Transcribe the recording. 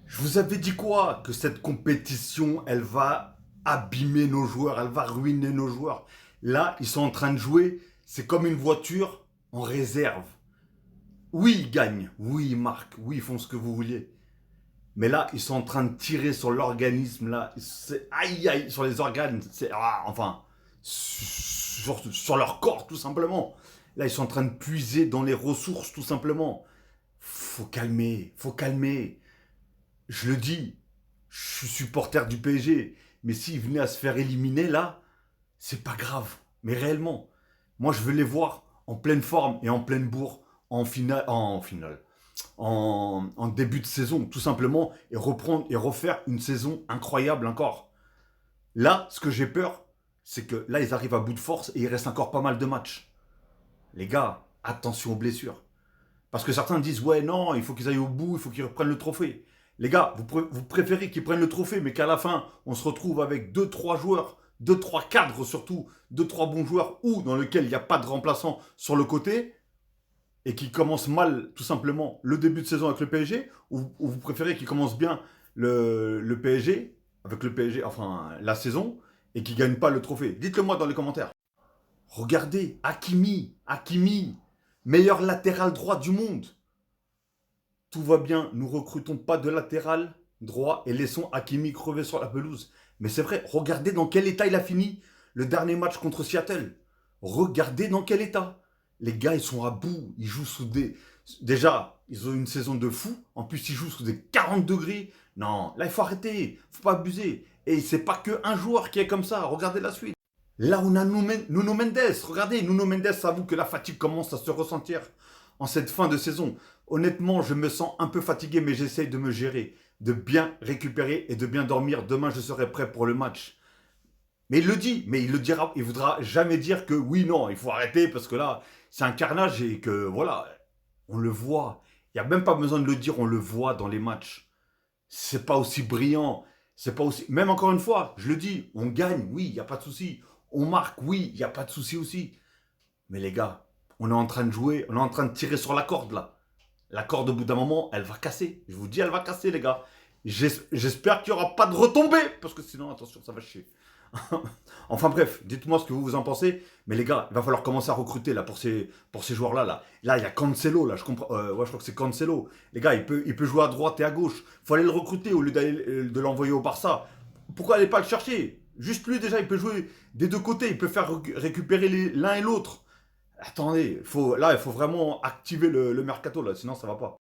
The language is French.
Je vous avais dit quoi? Que cette compétition, elle va abîmer nos joueurs, elle va ruiner nos joueurs. Là, ils sont en train de jouer, c'est comme une voiture en réserve. Oui, ils gagnent, oui, ils marquent, oui, ils font ce que vous vouliez. Mais là, ils sont en train de tirer sur l'organisme, là. Aïe, aïe, sur les organes. Enfin, sur leur corps, tout simplement. Là, ils sont en train de puiser dans les ressources, tout simplement. Faut calmer, faut calmer. Je le dis, je suis supporter du PSG. Mais s'ils venaient à se faire éliminer là, c'est pas grave. Mais réellement, moi je veux les voir en pleine forme et en pleine bourre en début de saison, tout simplement, et reprendre et refaire une saison incroyable encore. Là, ce que j'ai peur, c'est que là, ils arrivent à bout de force et il reste encore pas mal de matchs. Les gars, attention aux blessures. Parce que certains disent, ouais, non, il faut qu'ils aillent au bout, il faut qu'ils reprennent le trophée. Les gars, vous préférez qu'ils prennent le trophée, mais qu'à la fin, on se retrouve avec deux trois joueurs, deux trois cadres surtout, deux trois bons joueurs, ou dans lequel il n'y a pas de remplaçant sur le côté, et qui commencent mal, tout simplement, le début de saison avec le PSG, ou vous préférez qu'ils commencent bien le PSG, avec le PSG, enfin, la saison, et qu'ils ne gagnent pas le trophée. Dites-le moi dans les commentaires. Regardez, Hakimi, meilleur latéral droit du monde. Tout va bien, nous recrutons pas de latéral droit et laissons Hakimi crever sur la pelouse. Mais c'est vrai, regardez dans quel état il a fini le dernier match contre Seattle. Regardez dans quel état. Les gars, ils sont à bout, ils jouent sous des... Déjà, ils ont une saison de fou. En plus, ils jouent sous des 40 degrés. Non, là, il faut arrêter, faut pas abuser. Et c'est pas qu'un joueur qui est comme ça. Regardez la suite. Là, on a Nuno Mendes. Regardez, Nuno Mendes avoue que la fatigue commence à se ressentir en cette fin de saison. Honnêtement, je me sens un peu fatigué, mais j'essaye de me gérer, de bien récupérer et de bien dormir. Demain, je serai prêt pour le match. Mais il le dit, mais il le dira, il voudra jamais dire que oui, non, il faut arrêter parce que là, c'est un carnage et que voilà, on le voit. Il n'y a même pas besoin de le dire, on le voit dans les matchs. C'est pas aussi brillant, c'est pas aussi. Même encore une fois, je le dis, on gagne, oui, il n'y a pas de souci. On marque, oui, il n'y a pas de souci aussi. Mais les gars, on est en train de jouer, on est en train de tirer sur la corde là. La corde, au bout d'un moment, elle va casser. Je vous dis, elle va casser, les gars. J'espère qu'il n'y aura pas de retombée, parce que sinon, attention, ça va chier. Enfin bref, dites-moi ce que vous en pensez. Mais les gars, il va falloir commencer à recruter là pour ces joueurs-là. Là, il y a Cancelo, là, je comprends. Ouais, je crois que c'est Cancelo. Les gars, il peut jouer à droite et à gauche. Faut aller le recruter au lieu de l'envoyer au Barça. Pourquoi aller pas le chercher? Juste lui, déjà, il peut jouer des deux côtés. Il peut faire récupérer l'un et l'autre. Attendez, il faut vraiment activer le mercato là, sinon ça va pas.